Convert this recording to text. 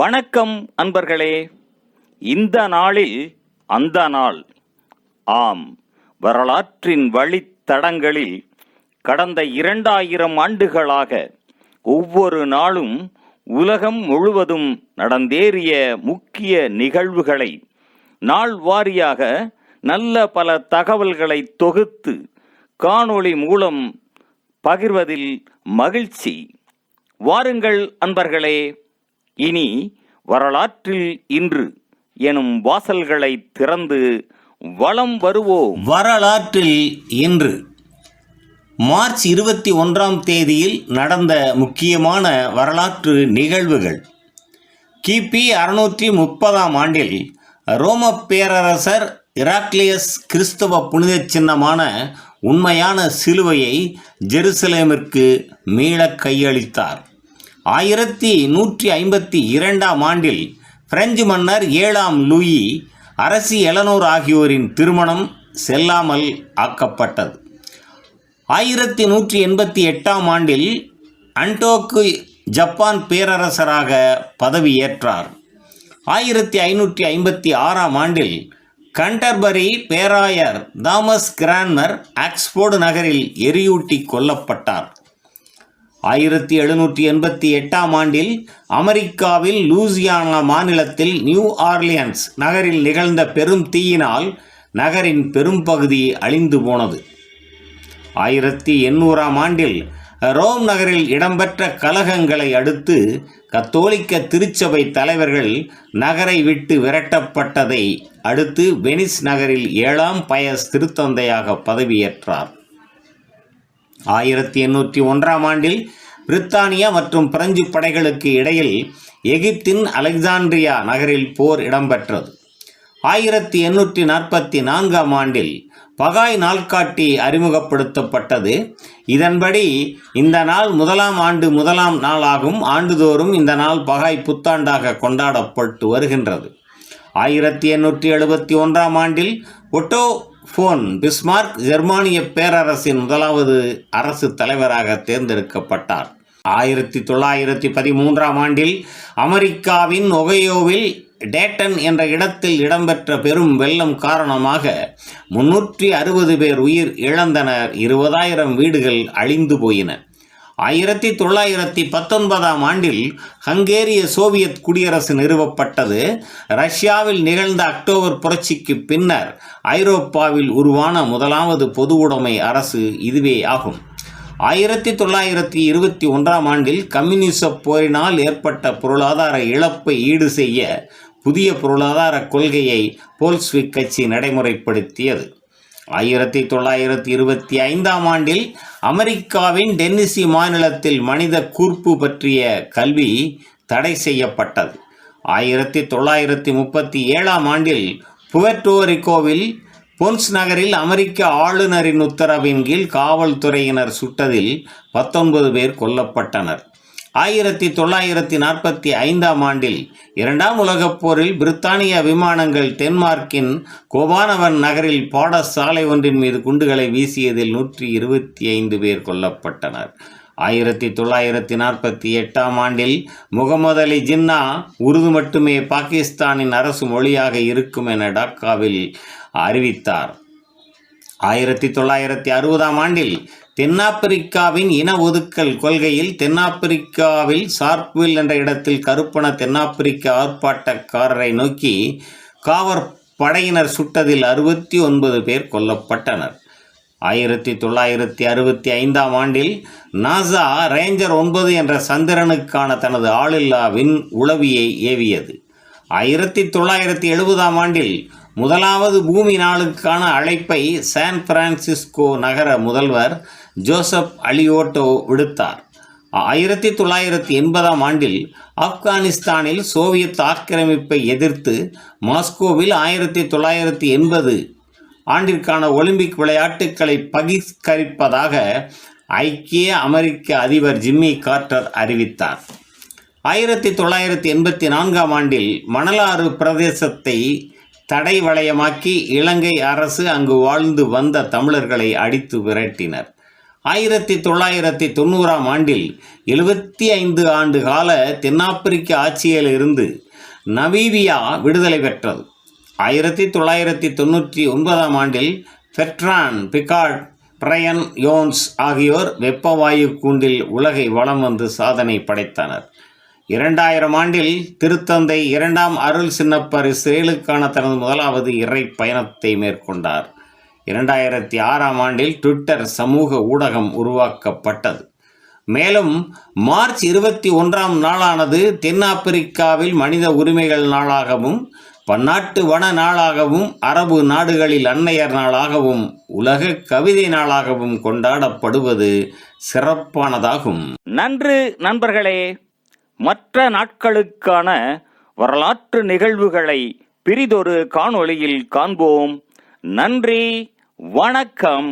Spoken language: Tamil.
வணக்கம் அன்பர்களே. இந்த நாளில் அந்த நாள். ஆம், வரலாற்றின் வழித்தடங்களில் கடந்த 2000 ஆண்டுகளாக ஒவ்வொரு நாளும் உலகம் முழுவதும் நடந்தேறிய முக்கிய நிகழ்வுகளை நாள் வாரியாக நல்ல பல தகவல்களை தொகுத்து காணொளி மூலம் பகிர்வதில் மகிழ்ச்சி. வாருங்கள் அன்பர்களே, இனி வரலாற்றில் இன்று எனும் வாசல்களை திறந்து வலம் வருவோம். வரலாற்றில் இன்று மார்ச் 21ஆம் தேதியில் நடந்த முக்கியமான வரலாற்று நிகழ்வுகள். கிபி 630ஆம் ஆண்டில் ரோம பேரரசர் இராக்லியஸ் கிறிஸ்தவ புனித சின்னமான உண்மையான சிலுவையை ஜெருசலேமிற்கு மீள கையளித்தார். 1152ஆம் ஆண்டில் பிரெஞ்சு மன்னர் 7ஆம் லூயி அரசி எலனோர் ஆகியோரின் திருமணம் செல்லாமல் ஆக்கப்பட்டது. 1188ஆம் ஆண்டில் அன்டோக்கு ஜப்பான் பேரரசராக பதவியேற்றார். 1556ஆம் ஆண்டில் கண்டர்பரி பேராயர் தாமஸ் கிரான்மர் ஆக்ஸ்போர்டு நகரில் எரியூட்டி கொல்லப்பட்டார். 1788ஆம் ஆண்டில் அமெரிக்காவில் லூசியானா மாநிலத்தில் நியூ ஆர்லியன்ஸ் நகரில் நிகழ்ந்த பெரும் தீயினால் நகரின் பெரும்பகுதி அழிந்து போனது. 1800ஆம் ஆண்டில் ரோம் நகரில் இடம்பெற்ற கலகங்களை அடுத்து கத்தோலிக்க திருச்சபை தலைவர்கள் நகரை விட்டு விரட்டப்பட்டதை அடுத்து வெனிஸ் நகரில் 7ஆம் பயஸ் திருத்தந்தையாக பதவியேற்றார். 1801ஆம் ஆண்டில் பிரித்தானியா மற்றும் பிரெஞ்சு படைகளுக்கு இடையில் எகிப்தின் அலெக்சாண்ட்ரியா நகரில் போர் இடம்பெற்றது. 1844ஆம் ஆண்டில் பகாய் நாள்காட்டி அறிமுகப்படுத்தப்பட்டது. இதன்படி இந்த நாள் 1ஆம் ஆண்டு 1ஆம் நாளாகும். ஆண்டுதோறும் இந்த நாள் பகாய் புத்தாண்டாக கொண்டாடப்பட்டு வருகின்றது. 1871ஆம் ஆண்டில் ஒட்டோ ஃபோன் பிஸ்மார்க் ஜெர்மானிய பேரரசின் 1வது அரசு தலைவராக தேர்ந்தெடுக்கப்பட்டார். 1913ஆம் ஆண்டில் அமெரிக்காவின் ஒகையோவில் டேட்டன் என்ற இடத்தில் இடம்பெற்ற பெரும் வெள்ளம் காரணமாக 360 பேர் உயிர் இழந்தனர். 20,000 வீடுகள் அழிந்து போயின. 1919ஆம் ஆண்டில் ஹங்கேரிய சோவியத் குடியரசு நிறுவப்பட்டது. ரஷ்யாவில் நிகழ்ந்த அக்டோபர் புரட்சிக்கு பின்னர் ஐரோப்பாவில் உருவான 1வது பொது உடைமை அரசு இதுவே ஆகும். 1921ஆம் ஆண்டில் கம்யூனிச போரினால் ஏற்பட்ட பொருளாதார இழப்பை ஈடு செய்ய புதிய பொருளாதார கொள்கையை போல்ஸ்விக் கட்சி நடைமுறைப்படுத்தியது. 1925ஆம் ஆண்டில் அமெரிக்காவின் டென்னசி மாநிலத்தில் மனித கூர்ப்பு பற்றிய கல்வி தடை செய்யப்பட்டது. 1937ஆம் ஆண்டில் புவர்டோரிக்கோவில் பொன்ஸ் நகரில் அமெரிக்க ஆளுநரின் உத்தரவின் கீழ் காவல்துறையினர் சுட்டதில் 19 பேர் கொல்லப்பட்டனர். 1945ஆம் ஆண்டில் 2ஆம் உலகப் போரில் பிரித்தானிய விமானங்கள் டென்மார்க்கின் கோபானவன் நகரில் பாடசாலை ஒன்றின் மீது குண்டுகளை வீசியதில் 125 பேர் கொல்லப்பட்டனர். 1948ஆம் ஆண்டில் முகமது அலி ஜின்னா உருது மட்டுமே பாகிஸ்தானின் அரசு மொழியாக இருக்கும் என டாக்காவில் அறிவித்தார். 1960ஆம் ஆண்டில் தென்னாப்பிரிக்காவின் இன ஒதுக்கல் கொள்கையில் தென்னாப்பிரிக்காவில் சார்க்வில் என்ற இடத்தில் கருப்பண தென்னாப்பிரிக்க ஆர்ப்பாட்டக்காரரை நோக்கி காவற் படையினர் சுட்டதில் 69 பேர் கொல்லப்பட்டனர். 1965ஆம் ஆண்டில் நாசா ரேஞ்சர் 9 என்ற சந்திரனுக்கான தனது ஆளில்லா விண் உளவியை ஏவியது. 1970ஆம் ஆண்டில் 1வது பூமி நாளுக்கான அழைப்பை சான் பிரான்சிஸ்கோ நகர முதல்வர் ஜோசப் அலியோட்டோ விடுத்தார். 1980ஆம் ஆண்டில் ஆப்கானிஸ்தானில் சோவியத் ஆக்கிரமிப்பை எதிர்த்து மாஸ்கோவில் 1980 ஆண்டிற்கான ஒலிம்பிக் விளையாட்டுக்களை பகிஷ்கரிப்பதாக ஐக்கிய அமெரிக்க அதிபர் ஜிம்மி கார்ட்டர் அறிவித்தார். 1984ஆம் ஆண்டில் மணலாறு பிரதேசத்தை தடை வளையமாக்கி இலங்கை அரசு அங்கு வாழ்ந்து வந்த தமிழர்களை அடித்து விரட்டினர். 1990ஆம் ஆண்டில் 75 ஆண்டு கால தென்னாப்பிரிக்க ஆட்சியில் இருந்து நமீபியா விடுதலை பெற்றது. 1999ஆம் ஆண்டில் பெர்ட்ரான் பிகார்ட், பிரையன் யோன்ஸ் ஆகியோர் வெப்பவாயு கூண்டில் உலகை வலம் வந்து சாதனை படைத்தனர். 2000 ஆண்டில் திருத்தந்தை 2ஆம் அருள் சின்னப்பர் இஸ்ரேலுக்கான தனது முதலாவது இறை பயணத்தை மேற்கொண்டார். 2006ஆம் ஆண்டில் ட்விட்டர் சமூக ஊடகம் உருவாக்கப்பட்டது. மேலும் மார்ச் 21ஆம் நாளானது தென்னாப்பிரிக்காவில் மனித உரிமைகள் நாளாகவும், பன்னாட்டு வன நாளாகவும், அரபு நாடுகளில் அன்னையர் நாளாகவும், உலக கவிதை நாளாகவும் கொண்டாடப்படுவது சிறப்பானதாகும். நன்று நண்பர்களே. மற்ற நாட்களுக்கான வரலாற்று நிகழ்வுகளை பிறிதொரு காணொளியில் காண்போம். நன்றி, வணக்கம்.